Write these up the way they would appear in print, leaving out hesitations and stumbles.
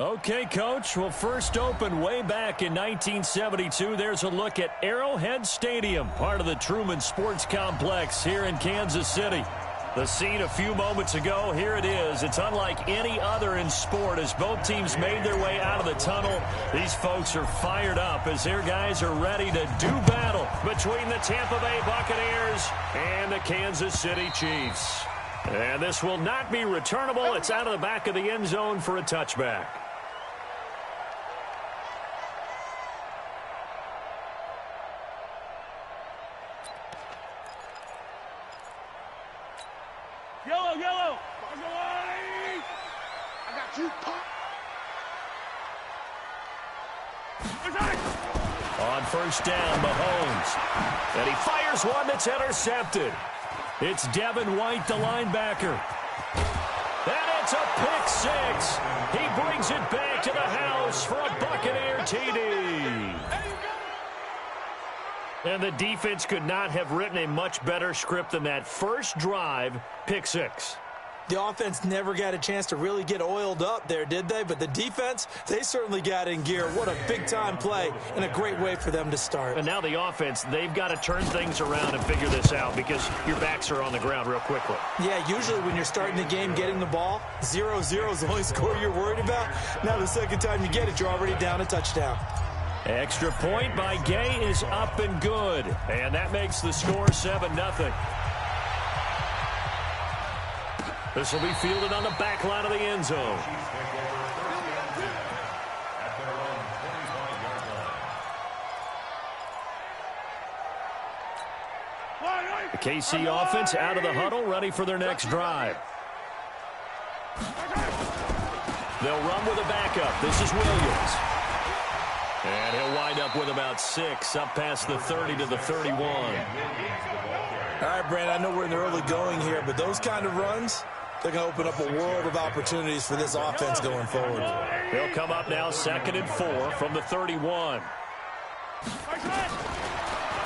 Okay, Coach. Well, first opened way back in 1972. There's a look at Arrowhead Stadium, part of the Truman Sports Complex here in Kansas City. The scene a few moments ago, here it is. It's unlike any other in sport as both teams made their way out of the tunnel. These folks are fired up as their guys are ready to do battle between the Tampa Bay Buccaneers and the Kansas City Chiefs. And this will not be returnable. It's out of the back of the end zone for a touchback. Yellow. I got you. On first down, Mahomes. And he fires one that's intercepted. It's Devin White, the linebacker. And it's a pick six. He brings it back to the house for a Buccaneer TD. And the defense could not have written a much better script than that first drive, pick six. The offense never got a chance to really get oiled up there, did they? But the defense, they certainly got in gear. What a big-time play and a great way for them to start. And now the offense, they've got to turn things around and figure this out because your backs are on the ground real quickly. Yeah, usually when you're starting the game getting the ball, 0-0 is the only score you're worried about. Now the second time you get it, you're already down a touchdown. Extra point by Gay is up and good. And that makes the score 7-0. This will be fielded on the back line of the end zone. The KC offense out of the huddle, ready for their next drive. They'll run with a backup. This is Williams. And he'll wind up with about 6, up past the 30 to the 31. All right, Brandon, I know we're in the early going here, but those kind of runs, they're going to open up a world of opportunities for this offense going forward. They'll come up now 2nd and 4 from the 31.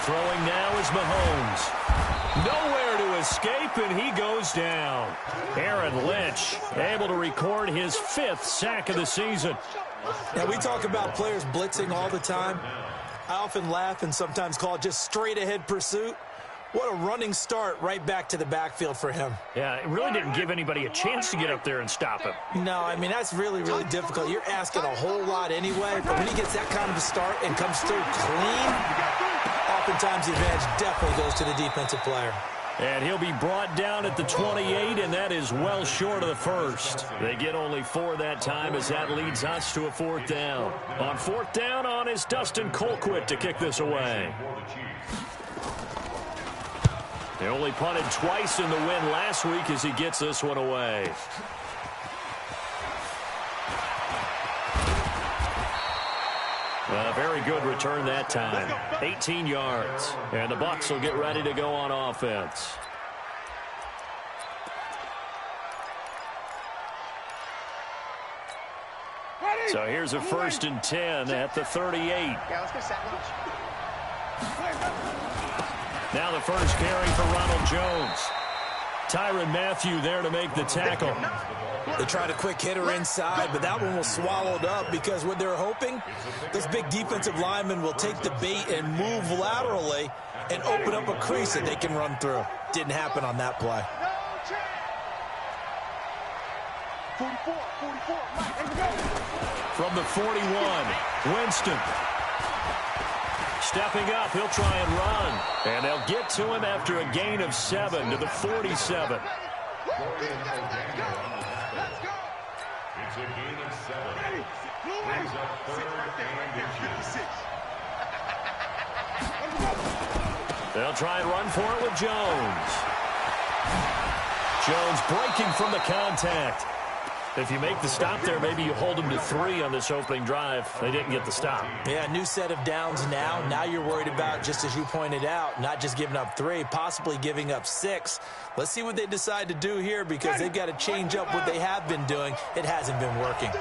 Throwing now is Mahomes. Nowhere to escape, and he goes down. Aaron Lynch able to record his 5th sack of the season. Now, we talk about players blitzing all the time. I often laugh and sometimes call it just straight-ahead pursuit. What a running start right back to the backfield for him. Yeah, it really didn't give anybody a chance to get up there and stop him. No, I mean, that's really, really difficult. You're asking a whole lot anyway, but when he gets that kind of a start and comes through clean, oftentimes the advantage definitely goes to the defensive player. And he'll be brought down at the 28, and that is well short of the first. They get only 4 that time as that leads us to a 4th down. On 4th down on is Dustin Colquitt to kick this away. They only punted twice in the win last week as he gets this one away. A very good return that time. 18 yards. And the Bucs will get ready to go on offense. So here's a 1st and 10 at the 38. Yeah, let's get sack lunch. Now the first carry for Ronald Jones. Tyrann Mathieu there to make the tackle. They tried a quick hitter inside, but that one was swallowed up because what they're hoping, this big defensive lineman will take the bait and move laterally and open up a crease that they can run through. Didn't happen on that play. 44, Mike, here we go. From the 41, Winston. Stepping up, he'll try and run. And they'll get to him after a gain of 7 to the 47. Let's go. It's a gain of 7. Brings up 3rd and 56. They'll try and run for it with Jones. Jones breaking from the contact. If you make the stop there, maybe you hold them to 3 on this opening drive. They didn't get the stop. Yeah, new set of downs now. Now you're worried about, just as you pointed out, not just giving up 3, possibly giving up 6. Let's see what they decide to do here because they've got to change up what they have been doing. It hasn't been working.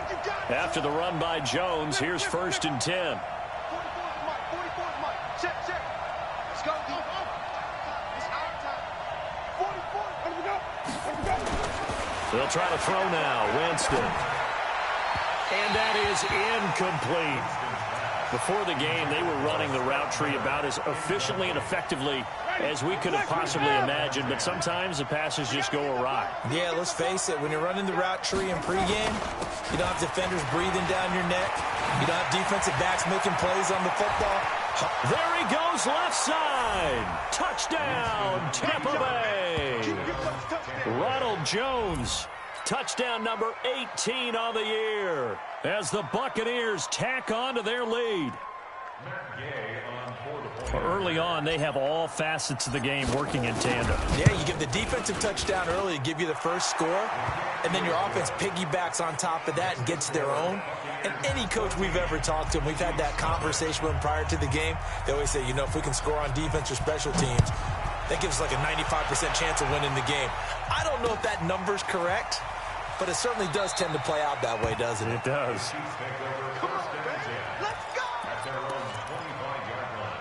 After the run by Jones, here's 1st and 10. 44 Mike. Check. Let's go. It's our time. 44. Here we go. They'll try to throw now. Winston. And that is incomplete. Before the game, they were running the route tree about as efficiently and effectively as we could have possibly imagined, but sometimes the passes just go awry. Yeah, let's face it, when you're running the route tree in pregame, you don't have defenders breathing down your neck. You don't have defensive backs making plays on the football. There he goes, left side. Touchdown, Tampa Bay. Ronald Jones, touchdown number 18 on the year, as the Buccaneers tack on to their lead. Early on, they have all facets of the game working in tandem. Yeah, you give the defensive touchdown early to give you the first score, and then your offense piggybacks on top of that and gets their own. And any coach we've ever talked to, and we've had that conversation with them prior to the game, they always say, you know, if we can score on defense or special teams, that gives us like a 95% chance of winning the game. I don't know if that number's correct, but it certainly does tend to play out that way, doesn't it? It does. Come on, man. Let's go. At their own 25-yard line.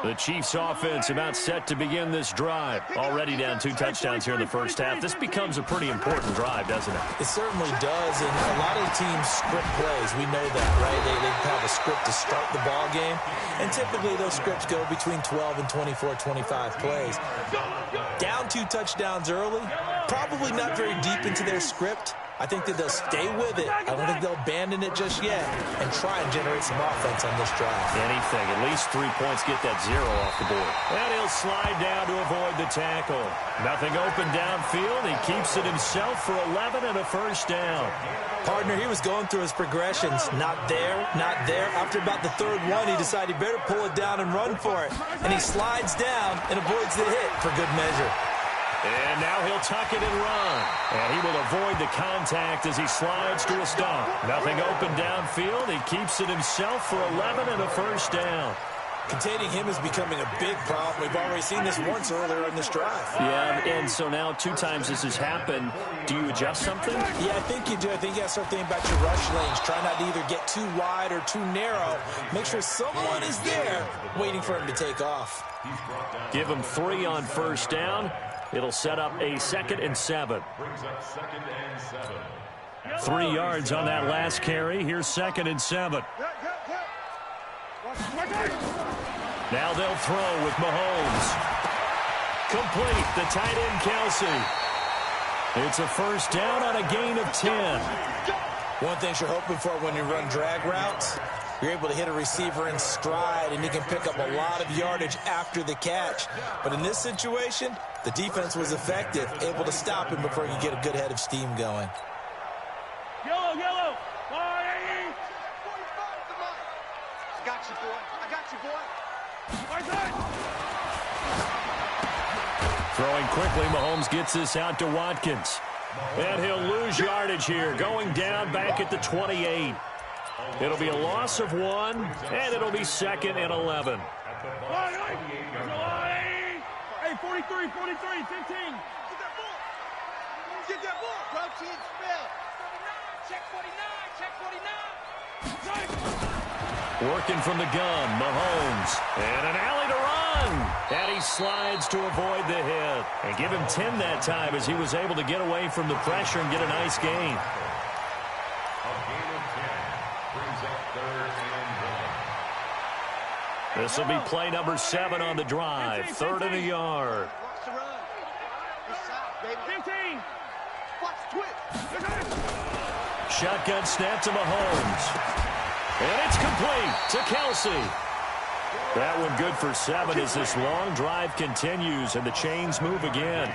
The Chiefs offense about set to begin this drive. Already down 2 touchdowns here in the first half. This becomes a pretty important drive, doesn't it? It certainly does, and a lot of teams script plays. We know that, right? They have a script to start the ball game, and typically those scripts go between 12 and 24, 25 plays. Down 2 touchdowns early, probably not very deep into their script. I think that they'll stay with it. I don't think they'll abandon it just yet and try and generate some offense on this drive. Anything. At least 3 points, get that 0 off the board. And he'll slide down to avoid the tackle. Nothing open downfield. He keeps it himself for 11 and a first down. Partner, he was going through his progressions. Not there, not there. After about the 3rd one, he decided he better pull it down and run for it. And he slides down and avoids the hit for good measure. And now he'll tuck it and run. And he will avoid the contact as he slides to a stop. Nothing open downfield. He keeps it himself for 11 and a first down. Containing him is becoming a big problem. We've already seen this once earlier in this drive. Yeah, and so now 2 times this has happened. Do you adjust something? Yeah, I think you do. I think you have to start thinking about your rush lanes. Try not to either get too wide or too narrow. Make sure someone is there waiting for him to take off. Give him 3 on first down. It'll set up a 2nd and 7. Brings up 2nd and 7. 3 yards on that last carry. Here's 2nd and 7. Now they'll throw with Mahomes. Complete, the tight end Kelsey. It's a first down on a gain of 10. One thing you're hoping for when you run drag routes, you're able to hit a receiver in stride, and he can pick up a lot of yardage after the catch. But in this situation, the defense was effective, able to stop him before he could get a good head of steam going. Yellow, yellow. I got you, boy. I got you, boy. Throwing quickly, Mahomes gets this out to Watkins. And he'll lose yardage here, going down back at the 28. It'll be a loss of 1, and it'll be 2nd and 11. Hey, 43, 15. Get that ball. Get that ball. Rotate spell. Check 49. Working from the gun, Mahomes. And an alley to run. And he slides to avoid the hit. And give him 10 that time as he was able to get away from the pressure and get a nice gain. This will be play number 7 on the drive. 3rd and a yard. Watch the run. 15. Watch twist. Shotgun snap to Mahomes. And it's complete to Kelsey. That one good for 7 as this long drive continues and the chains move again.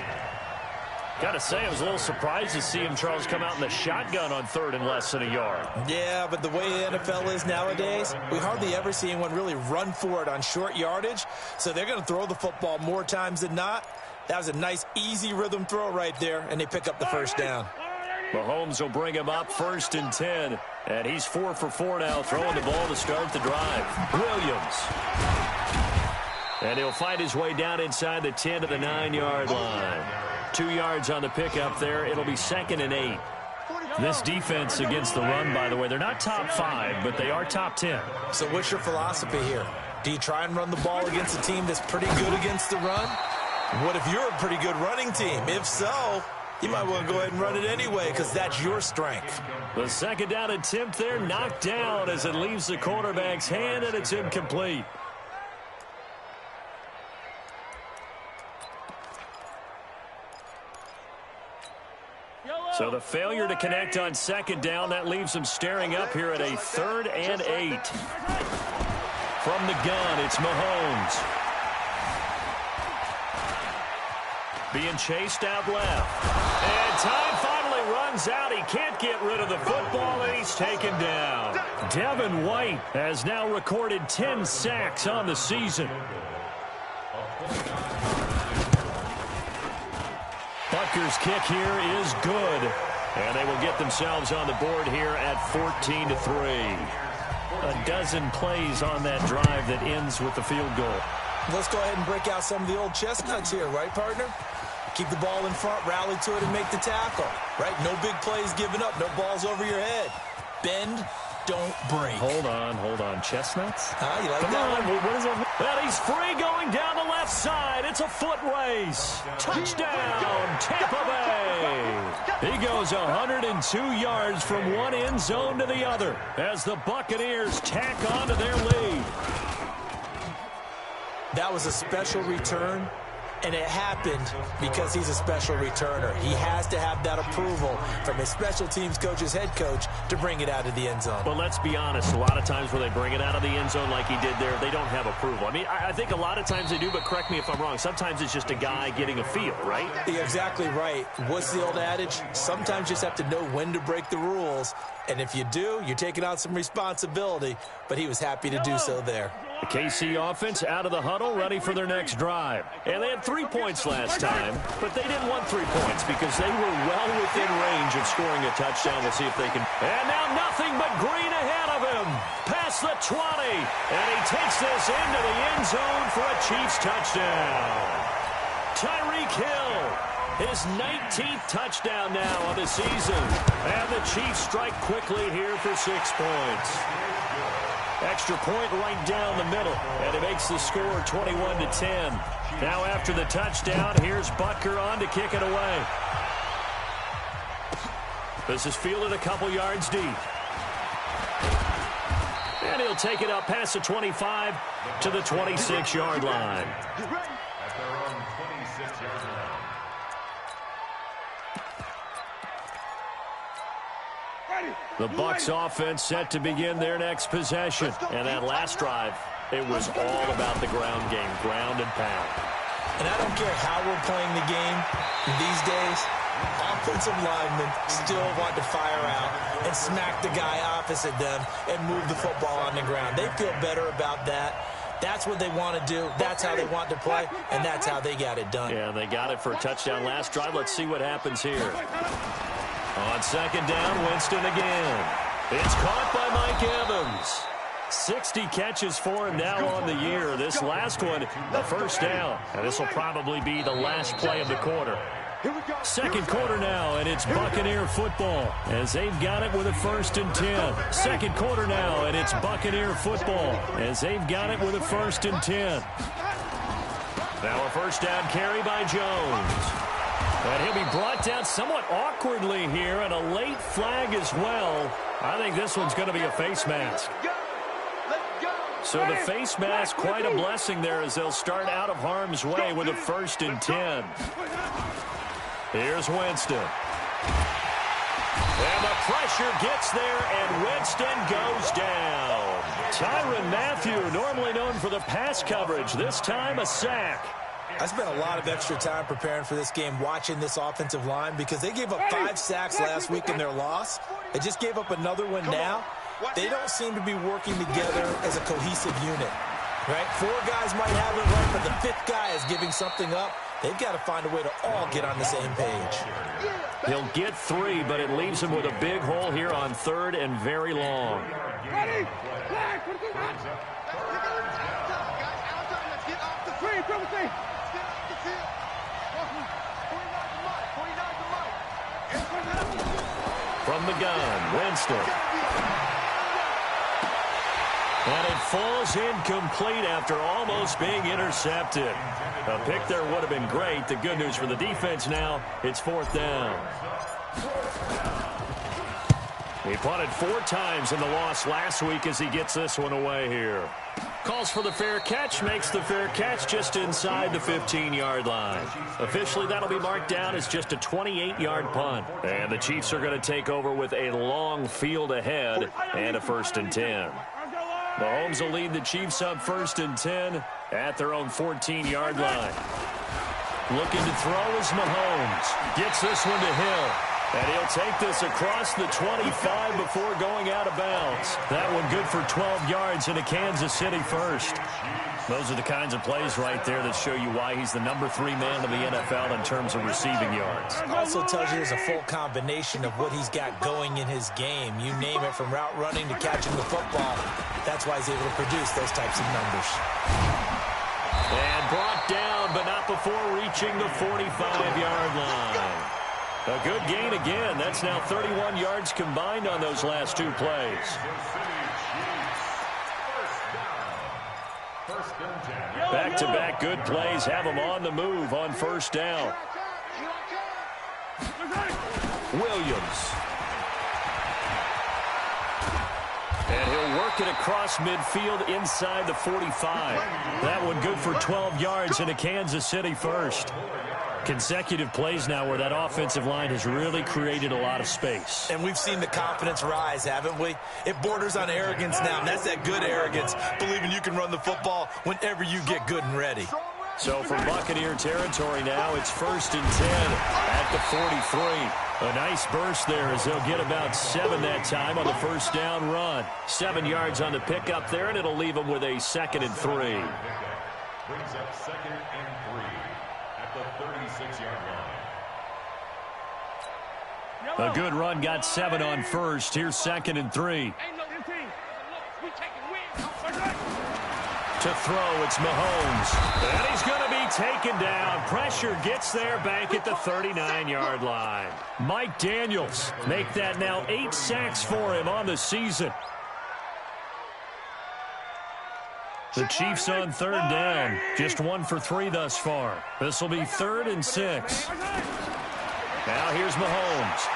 Got to say, I was a little surprised to see him, Charles, come out in the shotgun on 3rd and less than a yard. Yeah, but the way the NFL is nowadays, we hardly ever see anyone really run for it on short yardage. So they're going to throw the football more times than not. That was a nice, easy rhythm throw right there, and they pick up the first down. Mahomes will bring him up 1st and 10. And he's 4 for 4 now, throwing the ball to start the drive. Williams. And he'll find his way down inside the 10 to the 9-yard line. 2 yards on the pickup there. It'll be 2nd and 8. This defense against the run, by the way, they're not top 5, but they are top 10. So what's your philosophy here? Do you try and run the ball against a team that's pretty good against the run? What if you're a pretty good running team? If so, you might want to go ahead and run it anyway because that's your strength. The second down attempt there knocked down as it leaves the quarterback's hand, and it's incomplete. So the failure to connect on second down, that leaves him staring up here at a 3rd and 8. From the gun, it's Mahomes. Being chased out left. And time finally runs out. He can't get rid of the football, and he's taken down. Devin White has now recorded 10 sacks on the season. Butker's kick here is good. And they will get themselves on the board here at 14-3. A dozen plays on that drive that ends with the field goal. Let's go ahead and break out some of the old chestnuts here, right, partner? Keep the ball in front, rally to it, and make the tackle, right? No big plays given up, no balls over your head. Bend, don't break. Hold on. Chestnuts? You like Come that on. one? What is that? Well, he's free going down the left side. It's a foot race. Touchdown, Tampa Bay. He goes 102 yards from one end zone to the other as the Buccaneers tack on to their lead. That was a special return, and it happened because he's a special returner. He has to have that approval from his special teams coach's head coach to bring it out of the end zone. Well, let's be honest. A lot of times when they bring it out of the end zone like he did there, they don't have approval. I mean, I think a lot of times they do, but correct me if I'm wrong. Sometimes it's just a guy getting a feel, right? You're exactly right. What's the old adage? Sometimes you just have to know when to break the rules. And if you do, you're taking on some responsibility. But he was happy to do so there. The KC offense out of the huddle, ready for their next drive. And they had 3 points last time, but they didn't want 3 points because they were well within range of scoring a touchdown. We'll see if they can. And now nothing but green ahead of him. Past the 20. And he takes this into the end zone for a Chiefs touchdown. Tyreek Hill, his 19th touchdown now of the season. And the Chiefs strike quickly here for 6 points. Extra point right down the middle, and it makes the score 21-10. Now after the touchdown, here's Butker on to kick it away. This is fielded a couple yards deep. And he'll take it up past the 25 to the 26-yard line. At their own 26-yard line. The Bucs offense set to begin their next possession. And that last drive, it was all about the ground game, ground and pound. And I don't care how we're playing the game these days, offensive linemen still want to fire out and smack the guy opposite them and move the football on the ground. They feel better about that. That's what they want to do. That's how they want to play, and that's how they got it done. Yeah, they got it for a touchdown last drive. Let's see what happens here. On second down, Winston again. It's caught by Mike Evans. 60 catches for him now on the year. This last one, a first down. And this will probably be the last play of the quarter. Second quarter now, and it's Buccaneer football as they've got it with a 1st and 10. Second quarter now, and it's Buccaneer football as they've got it with a 1st and 10. Now a first down carry by Jones. And he'll be brought down somewhat awkwardly here, and a late flag as well. I think this one's going to be a face mask. So the face mask, quite a blessing there as they'll start out of harm's way with a 1st and 10. Here's Winston. And the pressure gets there, and Winston goes down. Tyrann Mathieu, normally known for the pass coverage, this time a sack. I spent a lot of extra time preparing for this game, watching this offensive line, because they gave up 5 sacks last week in their loss. They just gave up another one now. They don't seem to be working together as a cohesive unit, right? 4 guys might have it right, but the 5th guy is giving something up. They've got to find a way to all get on the same page. He'll get 3, but it leaves him with a big hole here on 3rd and very long. Ready? Flag! Put it on! Get off the field! From the gun, Winston. And it falls incomplete after almost being intercepted. A pick there would have been great. The good news for the defense now, it's 4th down. He punted 4 times in the loss last week as he gets this one away here. Calls for the fair catch, makes the fair catch just inside the 15-yard line. Officially, that'll be marked down as just a 28-yard punt. And the Chiefs are going to take over with a long field ahead and a 1st and 10. Mahomes will lead the Chiefs up 1st and 10 at their own 14-yard line. Looking to throw is Mahomes. Gets this one to Hill. And he'll take this across the 25 before going out of bounds. That one good for 12 yards into Kansas City 1st. Those are the kinds of plays right there that show you why he's the number 3 man in the NFL in terms of receiving yards. Also tells you there's a full combination of what he's got going in his game. You name it, from route running to catching the football. That's why he's able to produce those types of numbers. And brought down, but not before reaching the 45-yard line. A good gain again. That's now 31 yards combined on those last 2 plays. Back-to-back good plays have them on the move on 1st down. Williams. And he'll work it across midfield inside the 45. That one good for 12 yards into Kansas City 1st. Consecutive plays now where that offensive line has really created a lot of space. And we've seen the confidence rise, haven't we? It borders on arrogance now, and that's that good arrogance, believing you can run the football whenever you get good and ready. So from Buccaneer territory now, it's 1st and 10 at the 43. A nice burst there as they'll get about 7 that time on the 1st down run. 7 yards on the pickup there, and it'll leave them with a 2nd and 3. Brings up 2nd and 3 at the 36-yard line. A good run got 7 on 1st. Here's 2nd and 3. To throw, it's Mahomes. And he's going to be taken down. Pressure gets there back at the 39-yard line. Mike Daniels make that now 8 sacks for him on the season. The Chiefs on 3rd down. Just 1 for 3 thus far. This will be 3rd and 6. Now here's Mahomes.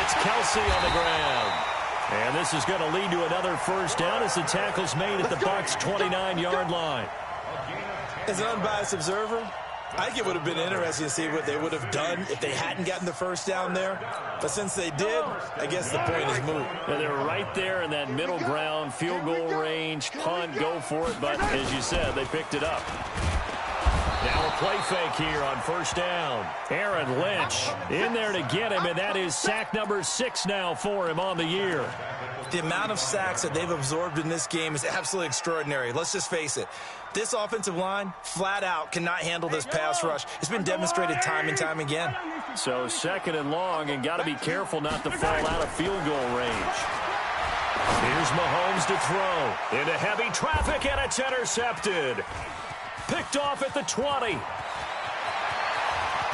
It's Kelsey on the ground. And this is going to lead to another 1st down as the tackle's made at the Bucs' 29-yard line. As an unbiased observer, I think it would have been interesting to see what they would have done if they hadn't gotten the 1st down there. But since they did, I guess the point is moot. And they're right there in that middle ground, field goal range, punt, go for it. But as you said, they picked it up. Now a play fake here on 1st down. Aaron Lynch in there to get him, and that is sack number 6 now for him on the year. The amount of sacks that they've absorbed in this game is absolutely extraordinary. Let's just face it. This offensive line, flat out, cannot handle this pass rush. It's been demonstrated time and time again. So 2nd and long, and got to be careful not to fall out of field goal range. Here's Mahomes to throw. Into heavy traffic, and it's intercepted. Picked off at the 20.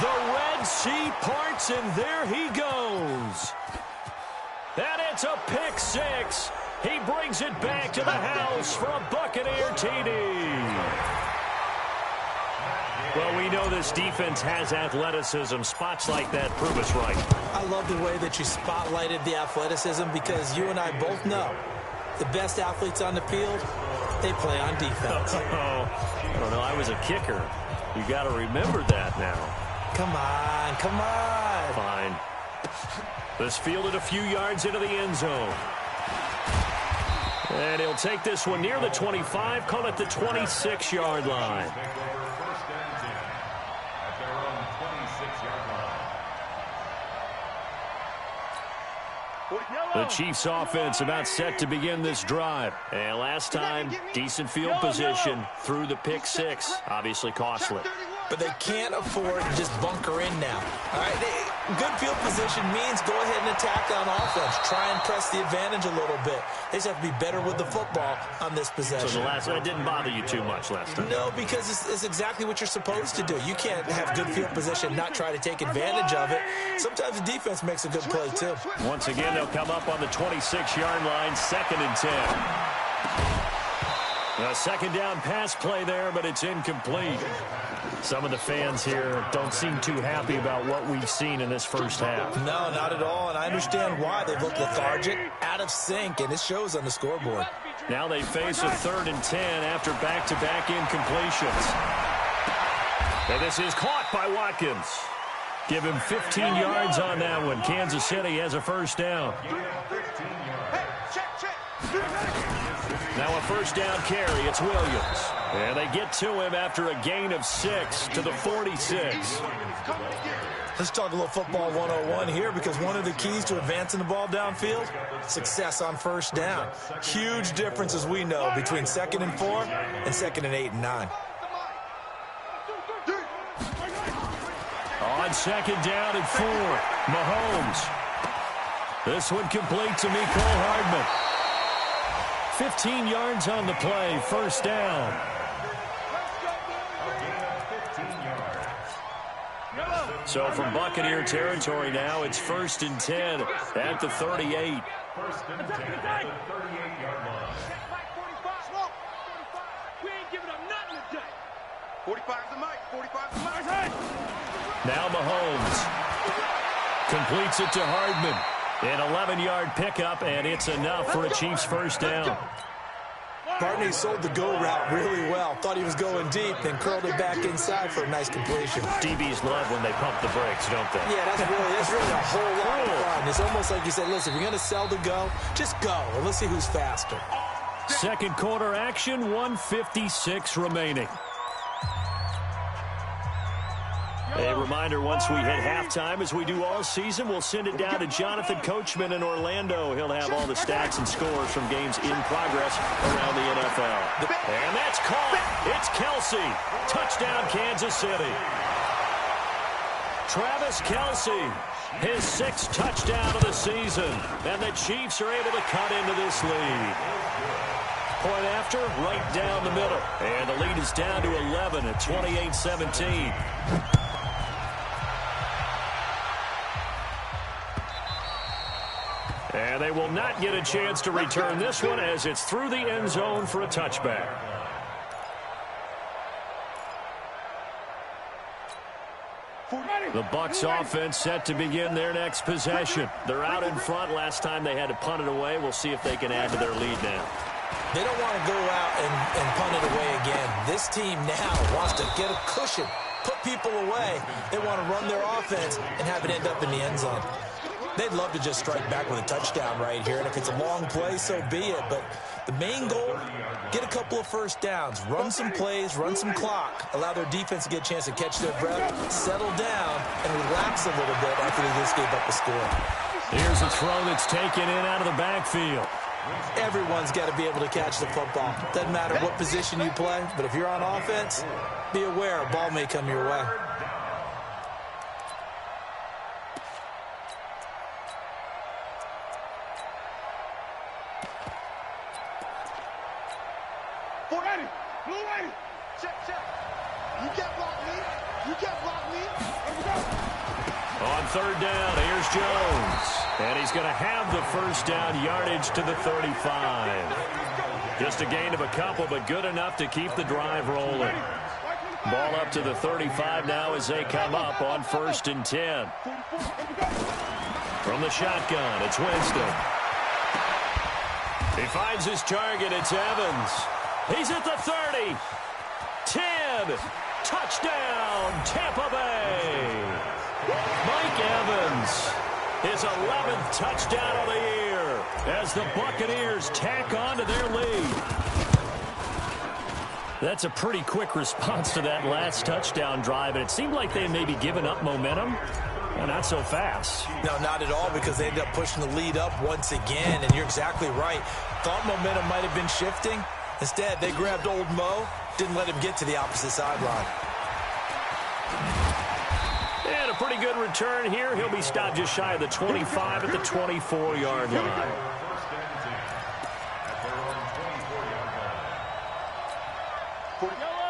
The Red Sea parts, and there he goes. And it's a pick 6. He brings it back to the house for a Buccaneer TD. Well, we know this defense has athleticism. Spots like that prove us right. I love the way that you spotlighted the athleticism, because you and I both know the best athletes on the field, they play on defense. I don't know. I was a kicker. You got to remember that now. Come on, come on. Fine. This fielded a few yards into the end zone. And he'll take this one near the 25, call it the 26-yard line. The Chiefs offense about set to begin this drive. And last time, decent field position through the pick 6. Obviously costly. But they can't afford to just bunker in now. All right, Good field position means go ahead and attack on offense. Try and press the advantage a little bit. They just have to be better with the football on this possession. So that didn't bother you too much last time? No, because it's exactly what you're supposed to do. You can't have good field position and not try to take advantage of it. Sometimes the defense makes a good play, too. Once again, they'll come up on the 26-yard line, 2nd and 10. A second down pass play there, but it's incomplete. Some of the fans here don't seem too happy about what we've seen in this first half. No, not at all, and I understand why. They've looked lethargic, out of sync, and it shows on the scoreboard. Now they face a 3rd and 10 after back-to-back incompletions. And this is caught by Watkins. Give him 15 yards on that one. Kansas City has a first down. Now a first down carry. It's Williams. And they get to him after a gain of 6 to the 46. Let's talk a little football 101 here, because one of the keys to advancing the ball downfield, success on first down. Huge difference, as we know, between 2nd and 4 and 2nd and 8 and 9. On 2nd down and 4, Mahomes. This one complete to Mecole Hardman. 15 yards on the play, first down. So from Buccaneer territory now, it's 1st and 10 at the 38. 1st and 10 at the 38-yard line. 45's the mic. 45's the mic. Now Mahomes completes it to Hardman. An 11-yard pickup, and it's enough for a Chiefs first down. Barney sold the go route really well. Thought he was going deep, then curled it back inside for a nice completion. DBs love when they pump the brakes, don't they? Yeah, that's really a whole lot of fun. It's almost like you said, listen, if you're going to sell the go, just go, and let's see who's faster. Second quarter action, 1:56 remaining. A reminder, once we hit halftime, as we do all season, we'll send it down to Jonathan Coachman in Orlando. He'll have all the stats and scores from games in progress around the NFL. And that's caught. It's Kelce. Touchdown, Kansas City. Travis Kelce, his 6th touchdown of the season. And the Chiefs are able to cut into this lead. Point after, right down the middle. And the lead is down to 11 at 28-17. And they will not get a chance to return this one, as it's through the end zone for a touchback. The Bucs offense set to begin their next possession. They're out in front. Last time they had to punt it away. We'll see if they can add to their lead now. They don't want to go out and punt it away again. This team now wants to get a cushion, put people away. They want to run their offense and have it end up in the end zone. They'd love to just strike back with a touchdown right here, and if it's a long play, so be it. But the main goal, get a couple of first downs, run some plays, run some clock, allow their defense to get a chance to catch their breath, settle down, and relax a little bit after they just gave up the score. Here's a throw that's taken in out of the backfield. Everyone's got to be able to catch the football. Doesn't matter what position you play, but if you're on offense, be aware a ball may come your way. On 3rd down, here's Jones. And he's going to have the first down, yardage to the 35. Just a gain of a couple, but good enough to keep the drive rolling. Ball up to the 35 now as they come up on 1st and 10. From the shotgun, it's Winston. He finds his target, it's Evans. He's at the 30. 10. Touchdown, Tampa Bay. Mike Evans, his 11th touchdown of the year as the Buccaneers tack on to their lead. That's a pretty quick response to that last touchdown drive, and it seemed like they had maybe given up momentum. Well, not so fast. No, not at all, because they ended up pushing the lead up once again, and you're exactly right. Thought momentum might have been shifting. Instead, they grabbed old Mo, didn't let him get to the opposite sideline. And a pretty good return here. He'll be stopped just shy of the 25 at the 24-yard line.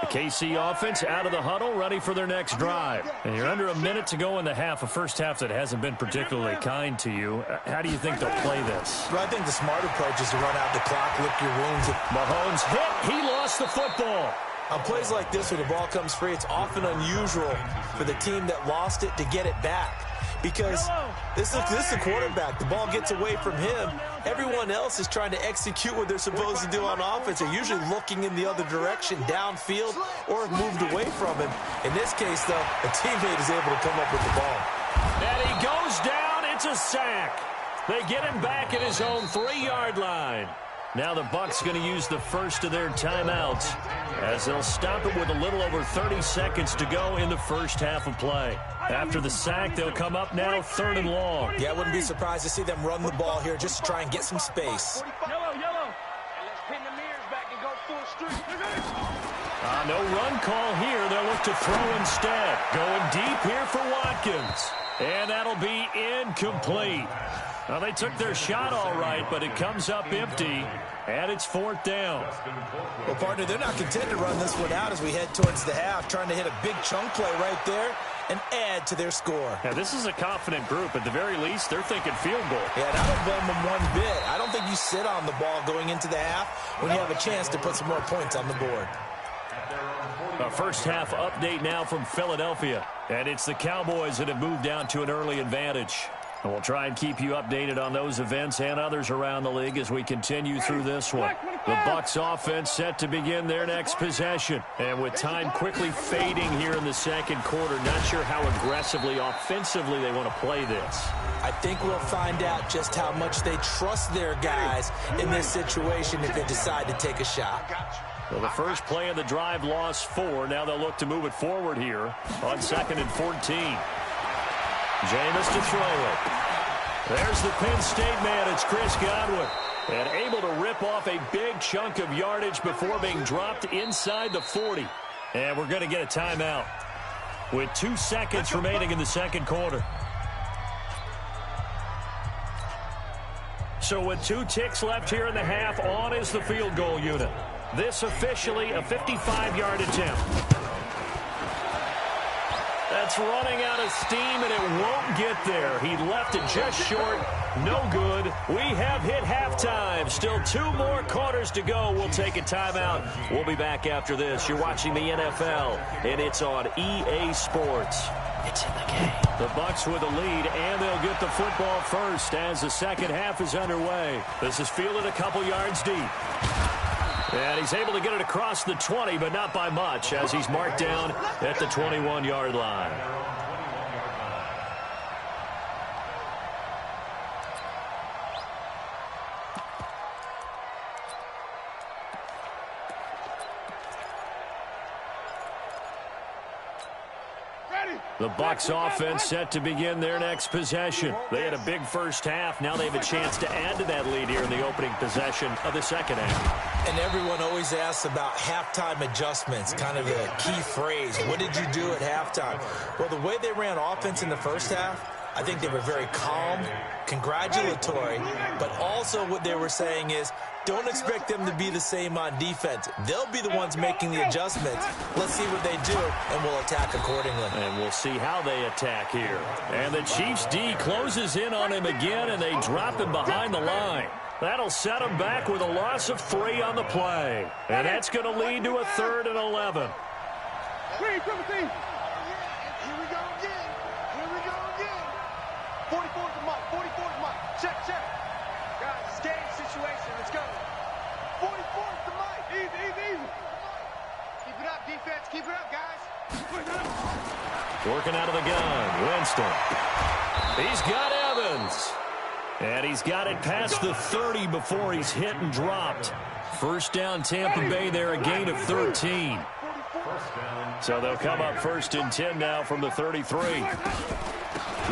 The KC offense out of the huddle, ready for their next drive. And you're under a minute to go in the half, a first half that hasn't been particularly kind to you. How do you think they'll play this? Well, I think the smart approach is to run out the clock, lick your wounds. Mahomes hit. He lost the football. On plays like this where the ball comes free, it's often unusual for the team that lost it to get it back. Because this is the quarterback. The ball gets away from him. Everyone else is trying to execute what they're supposed to do on offense. They're usually looking in the other direction, downfield, or moved away from him. In this case, though, a teammate is able to come up with the ball. And he goes down. It's a sack. They get him back at his own 3-yard line. Now the Bucs going to use the first of their timeouts as they'll stop it with a little over 30 seconds to go in the first half of play. After the sack, they'll come up now 3rd and long. Yeah, I wouldn't be surprised to see them run the ball here just to try and get some space. Yellow. And let's pin the mirrors back and go full street. No run call here. They'll look to throw instead. Going deep here for Watkins. And that'll be incomplete. Well, they took their shot all right, but it comes up empty, and it's 4th down. Well, partner, they're not content to run this one out as we head towards the half, trying to hit a big chunk play right there and add to their score. Yeah, this is a confident group. At the very least, they're thinking field goal. Yeah, and I don't blame them one bit. I don't think you sit on the ball going into the half when you have a chance to put some more points on the board. A first half update now from Philadelphia, and it's the Cowboys that have moved down to an early advantage. And we'll try and keep you updated on those events and others around the league as we continue through this one. The Bucs offense set to begin their next possession. And with time quickly fading here in the second quarter, not sure how aggressively, offensively they want to play this. I think we'll find out just how much they trust their guys in this situation if they decide to take a shot. Well, the first play of the drive lost 4. Now they'll look to move it forward here on 2nd and 14. Jameis to throw it. There's the Penn State man. It's Chris Godwin. And able to rip off a big chunk of yardage before being dropped inside the 40. And we're going to get a timeout with 2 seconds remaining in the second quarter. So with 2 ticks left here in the half, on is the field goal unit. This officially a 55-yard attempt. That's running out of steam, and it won't get there. He left it just short. No good. We have hit halftime. Still 2 more quarters to go. We'll take a timeout. We'll be back after this. You're watching the NFL, and it's on EA Sports. It's in the game. The Bucs with the lead, and they'll get the football first as the second half is underway. This is fielded a couple yards deep. And he's able to get it across the 20, but not by much, as he's marked down at the 21-yard line. The Bucs offense set to begin their next possession. They had a big first half. Now they have a chance to add to that lead here in the opening possession of the second half. And everyone always asks about halftime adjustments, kind of the key phrase. What did you do at halftime? Well, the way they ran offense in the first half, I think they were very calm, congratulatory, but also what they were saying is, don't expect them to be the same on defense. They'll be the ones making the adjustments. Let's see what they do, and we'll attack accordingly. And we'll see how they attack here. And the Chiefs' D closes in on him again, and they drop him behind the line. That'll set him back with a loss of 3 on the play. And that's going to lead to a 3rd and 11. Here we go again. 44's the mark. 44's the mark. Check. Guys, it's game situation. Let's go. 44's the mark. Easy. Keep it up, defense. Keep it up, guys. Working out of the gun. Winston. He's got Evans. And he's got it past the 30 before he's hit and dropped. First down, Tampa Bay there, a gain of 13. So they'll come up 1st and 10 now from the 33.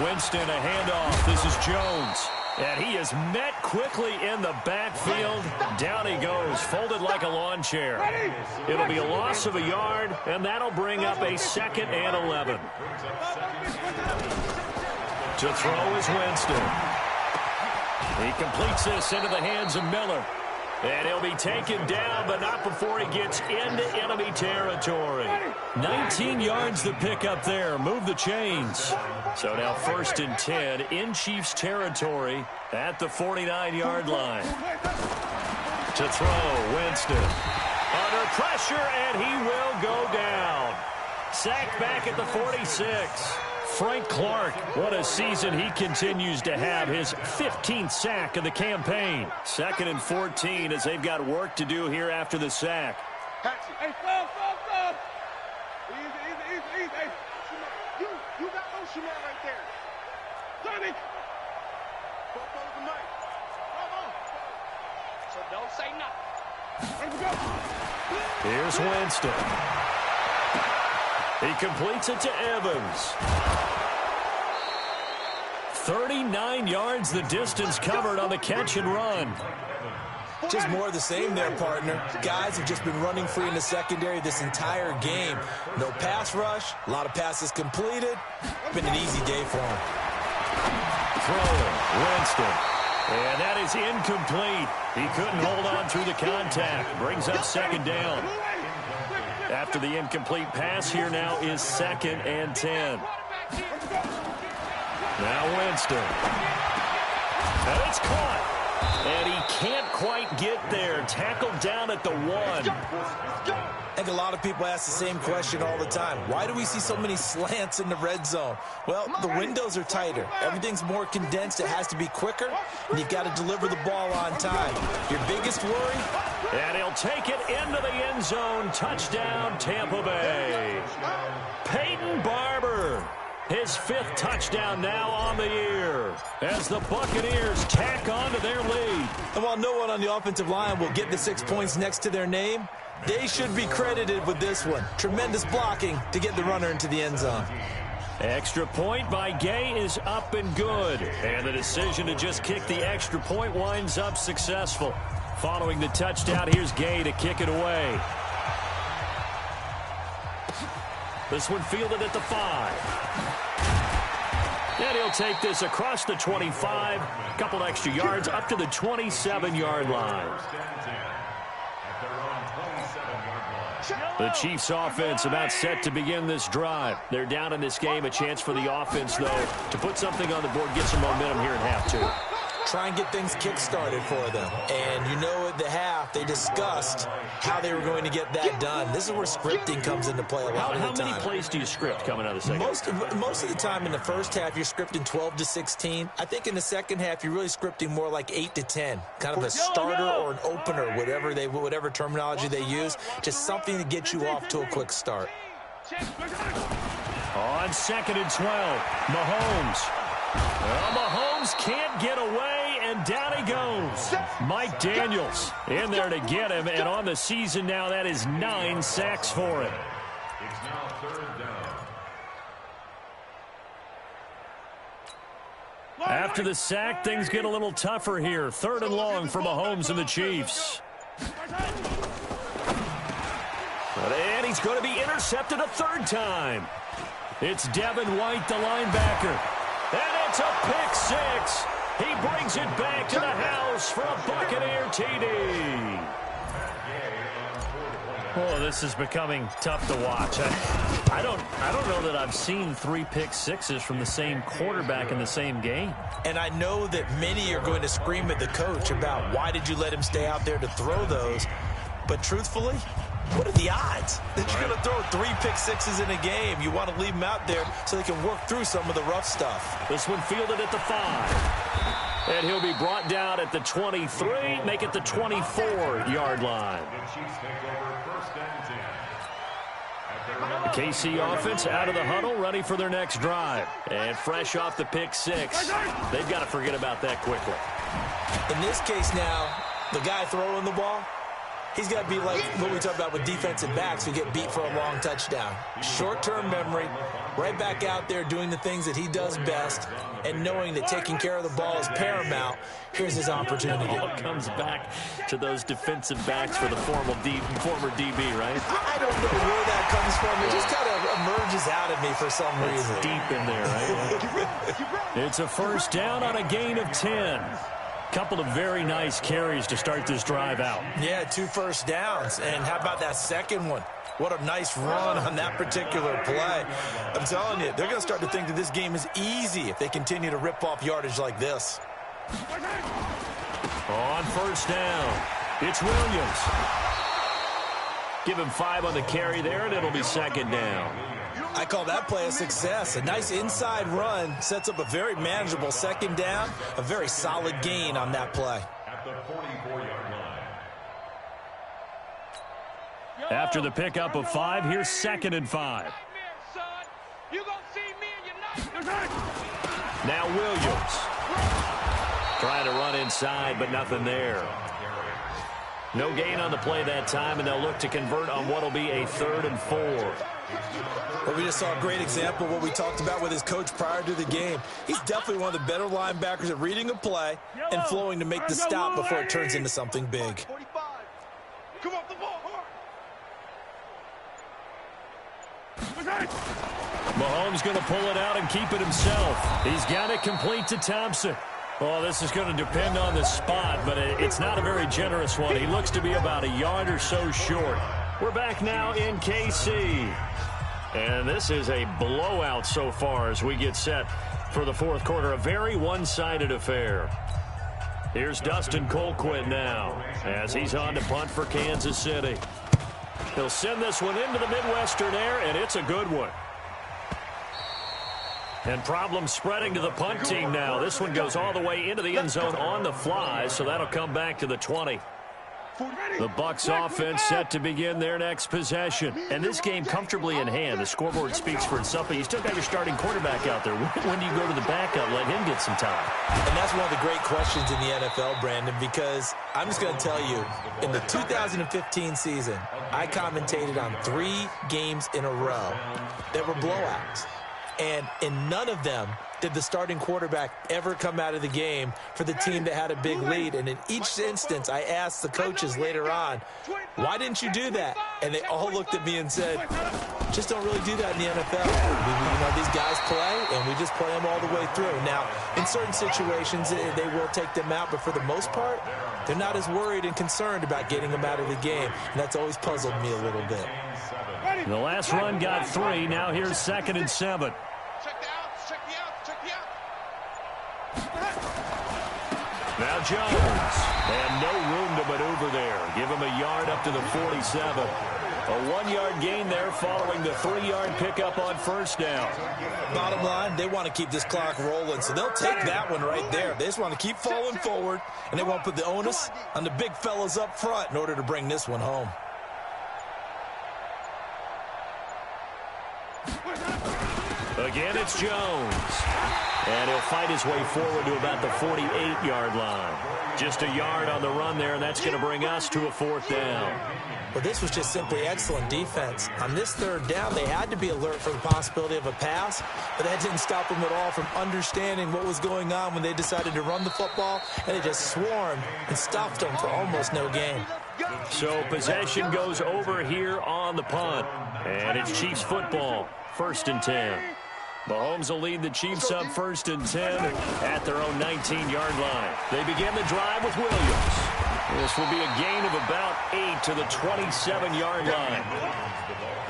Winston, a handoff. This is Jones. And he is met quickly in the backfield. Down he goes, folded like a lawn chair. It'll be a loss of a yard, and that'll bring up a 2nd and 11. To throw is Winston. He completes this into the hands of Miller. And he'll be taken down, but not before he gets into enemy territory. 19 yards to pick up there. Move the chains. So now 1st and 10 in Chiefs territory at the 49-yard line. To throw, Winston. Under pressure, and he will go down. Sacked back at the 46. Frank Clark, what a season he continues to have. His 15th sack of the campaign. 2nd and 14 as they've got work to do here after the sack. Hey, stop. Easy. Hey, you got no Shimon right there. Sonny. Go forward the mic. So don't say nothing. Ready to go. Here's Winston. He completes it to Evans. 39 yards the distance covered on the catch and run. Just more of the same there, partner. Guys have just been running free in the secondary this entire game. No pass rush, a lot of passes completed. Been an easy day for him. Throwing, Winston. And that is incomplete. He couldn't hold on through the contact. Brings up 2nd down. After the incomplete pass, here now is 2nd and 10. Now Winston. And it's caught. And he can't quite get there. Tackled down at the 1. I think a lot of people ask the same question all the time. Why do we see so many slants in the red zone? Well, the windows are tighter. Everything's more condensed. It has to be quicker. And you've got to deliver the ball on time. Your biggest worry? And he'll take it into the end zone. Touchdown, Tampa Bay. Peyton Barber. His 5th touchdown now on the year as the Buccaneers tack on to their lead. And while no one on the offensive line will get the 6 points next to their name, they should be credited with this one. Tremendous blocking to get the runner into the end zone. Extra point by Gay is up and good. And the decision to just kick the extra point winds up successful. Following the touchdown, here's Gay to kick it away. This one fielded at the 5. And he'll take this across the 25. A couple extra yards up to the 27-yard line. The Chiefs offense about set to begin this drive. They're down in this game. A chance for the offense, though, to put something on the board, get some momentum here in half 2. Try and get things kick-started for them. And you know at the half, they discussed how they were going to get that done. This is where scripting comes into play a lot of the time. How many plays do you script coming out of the second half? Most of the time in the first half, you're scripting 12 to 16. I think in the second half, you're really scripting more like 8 to 10. Kind of a starter or an opener, whatever terminology they use. Just something to get you off to a quick start. On 2nd and 12, Mahomes. Well, Mahomes can't get away, and down he goes. Mike Daniels in there to get him, and on the season now, that is 9 sacks for him. It's now 3rd down. After the sack, things get a little tougher here. 3rd and long for Mahomes and the Chiefs. And he's going to be intercepted a 3rd time. It's Devin White, the linebacker. And it's a pick 6. He brings it back to the house for a Buccaneer TD. Oh, this is becoming tough to watch. I don't know that I've seen 3 pick 6s from the same quarterback in the same game. And I know that many are going to scream at the coach about why did you let him stay out there to throw those. But truthfully, what are the odds that you're going to throw 3 pick 6s in a game? You want to leave them out there so they can work through some of the rough stuff. This one fielded at the 5. And he'll be brought down at the 23, make it the 24-yard line. The KC offense out of the huddle, ready for their next drive. And fresh off the pick 6, they've got to forget about that quickly. In this case now, the guy throwing the ball, He's got to be like what we talk about with defensive backs who get beat for a long touchdown. Short-term memory, right back out there doing the things that he does best, and knowing that taking care of the ball is paramount. Here's his opportunity. It all comes back to those defensive backs for the former DB, right? I don't know where that comes from. It just kind of emerges out of me for some reason. It's deep in there, right? It's a first down on a gain of 10. Couple of very nice carries to start this drive out. Yeah, 2 first downs. And how about that second one? What a nice run on that particular play. I'm telling you, they're going to start to think that this game is easy if they continue to rip off yardage like this. On first down, it's Williams. Give him 5 on the carry there, and it'll be second down. I call that play a success. A nice inside run sets up a very manageable second down, a very solid gain on that play. At the 44-yard line. After the pickup of 5, here's second and 5. Now Williams. Trying to run inside, but nothing there. No gain on the play that time, and they'll look to convert on what will be a 3rd and 4. Well, we just saw a great example of what we talked about with his coach prior to the game. He's definitely one of the better linebackers at reading a play and flowing to make the stop before it turns into something big. Come off the ball, Mahomes going to pull it out and keep it himself. He's got it complete to Thompson. Oh, this is going to depend on the spot, but it's not a very generous one. He looks to be about a yard or so short. We're back now in KC. And this is a blowout so far as we get set for the fourth quarter. A very one-sided affair. Here's Dustin Colquitt now as he's on to punt for Kansas City. He'll send this one into the Midwestern air, and it's a good one. And problems spreading to the punt team now. This one goes all the way into the end zone on the fly, so that'll come back to the 20. The Bucs offense set to begin their next possession. And this game comfortably in hand. The scoreboard speaks for itself, but you still got your starting quarterback out there. When do you go to the backup, let him get some time? And that's one of the great questions in the NFL, Brandon, because I'm just going to tell you, in the 2015 season, I commentated on 3 games in a row that were blowouts. And in none of them did the starting quarterback ever come out of the game for the team that had a big lead. And in each instance, I asked the coaches later on, why didn't you do that? And they all looked at me and said, just don't really do that in the NFL. You know, these guys play, and we just play them all the way through. Now, in certain situations, they will take them out, but for the most part, they're not as worried and concerned about getting them out of the game. And that's always puzzled me a little bit. The last run got 3. Now here's 2nd and 7. Check the outs, check the outs, check the outs. Now Jones. And no room to maneuver there. Give him a yard up to the 47. A 1-yard gain there following the 3-yard pickup on first down. Bottom line, they want to keep this clock rolling, so they'll take that one right there. They just want to keep falling forward, and they won't put the onus on the big fellas up front in order to bring this one home. Again, it's Jones. And he'll fight his way forward to about the 48-yard line. Just a yard on the run there, and that's going to bring us to a 4th down. Well, this was just simply excellent defense. On this 3rd down, they had to be alert for the possibility of a pass, but that didn't stop them at all from understanding what was going on when they decided to run the football, and they just swarmed and stuffed them for almost no gain. So possession goes over here on the punt, and it's Chiefs football, 1st and 10. Mahomes will lead the Chiefs up 1st and 10 at their own 19-yard line. They begin the drive with Williams. This will be a gain of about 8 to the 27-yard line.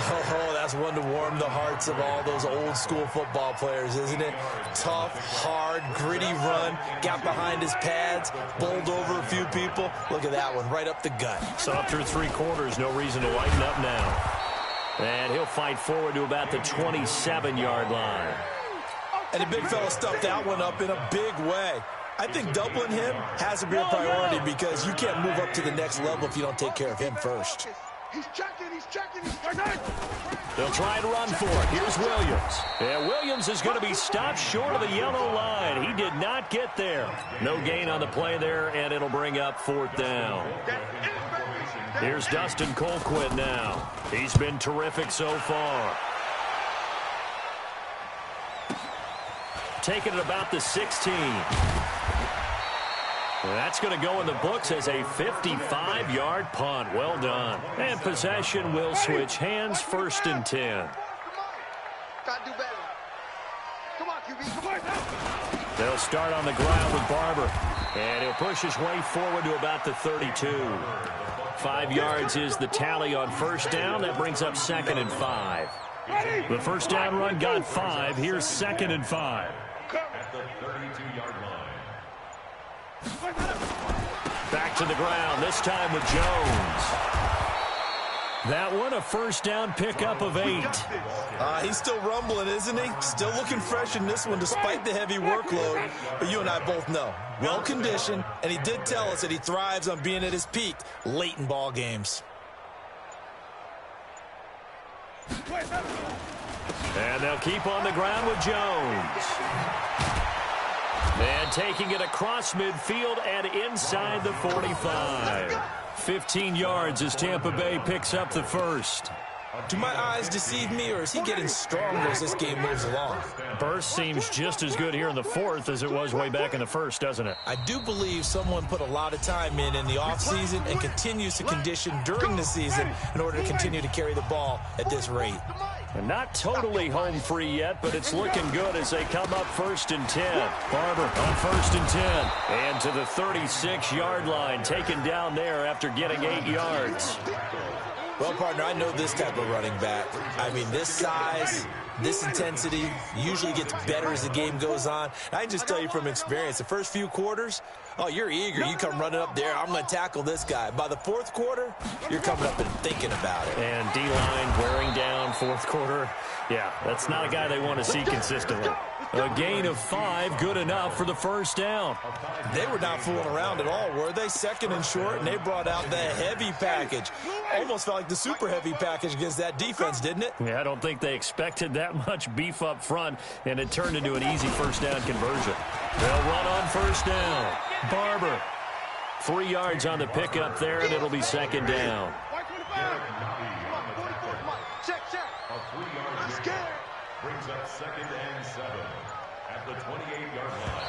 Oh, that's one to warm the hearts of all those old-school football players, isn't it? Tough, hard, gritty run, got behind his pads, bowled over a few people. Look at that one, right up the gut. So up through 3 quarters, no reason to lighten up now. And he'll fight forward to about the 27-yard line. And the big fella stuffed that one up in a big way. I think doubling him has to be a priority because you can't move up to the next level if you don't take care of him first. He's checking, he's checking, he's checking. They'll try and run for it. Here's Williams. And Williams is going to be stopped short of the yellow line. He did not get there. No gain on the play there, and it'll bring up 4th down. Here's Dustin Colquitt now. He's been terrific so far. Taking it about the 16. That's going to go in the books as a 55-yard punt. Well done. And possession will switch hands, 1st and 10. Gotta do better. Come on, QB. Come on. They'll start on the ground with Barber. And he'll push his way forward to about the 32. 5 yards is the tally on 1st down. That brings up 2nd and 5. The 1st down run got 5. Here's 2nd and 5. At the 32-yard line. Back to the ground, this time with Jones. That one, a 1st down pickup of 8. He's still rumbling, isn't he? Still looking fresh in this one despite the heavy workload. But you and I both know, well-conditioned, and he did tell us that he thrives on being at his peak late in ball games. And they'll keep on the ground with Jones. And taking it across midfield and inside the 45. 15 yards as Tampa Bay picks up the 1st. Do my eyes deceive me, or is he getting stronger as this game moves along? Burst seems just as good here in the 4th as it was way back in the 1st, doesn't it? I do believe someone put a lot of time in the offseason and continues to condition during the season in order to continue to carry the ball at this rate. And not totally home free yet, but it's looking good as they come up 1st and 10. Barber on 1st and 10. And to the 36-yard line, taken down there after getting 8 yards. Well, partner, I know this type of running back. I mean, this size, this intensity usually gets better as the game goes on. I can just tell you from experience, the first few quarters, oh, you're eager. You come running up there, I'm going to tackle this guy. By the 4th quarter, you're coming up and thinking about it. And D-line wearing down 4th quarter. Yeah, that's not a guy they want to see consistently. A gain of 5, good enough for the 1st down. They were not fooling around at all, were they? 2nd and short, and they brought out the heavy package. Almost felt like the super heavy package against that defense, didn't it? Yeah, I don't think they expected that much beef up front, and it turned into an easy 1st down conversion. They'll run on 1st down. Barber. 3 yards on the pickup there, and it'll be 2nd down. A 3-yard gain brings up 2nd and 7 at the 28-yard line.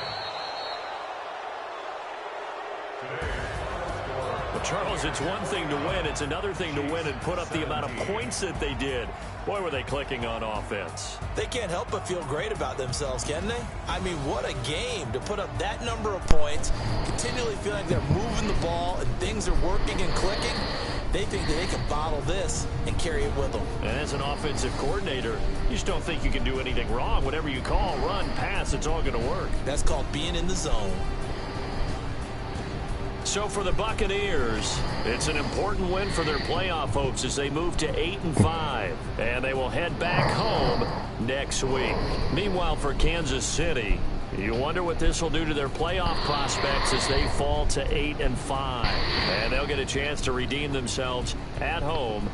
Well, Charles, it's one thing to win. It's another thing to win and put up the amount of points that they did. Boy, were they clicking on offense. They can't help but feel great about themselves, can they? I mean, what a game to put up that number of points, continually feeling like they're moving the ball and things are working and clicking. They think that they can bottle this and carry it with them. And as an offensive coordinator, you just don't think you can do anything wrong. Whatever you call, run, pass, it's all going to work. That's called being in the zone. So for the Buccaneers, it's an important win for their playoff hopes as they move to 8-5. And they will head back home next week. Meanwhile, for Kansas City, you wonder what this will do to their playoff prospects as they fall to 8-5. And they'll get a chance to redeem themselves at home.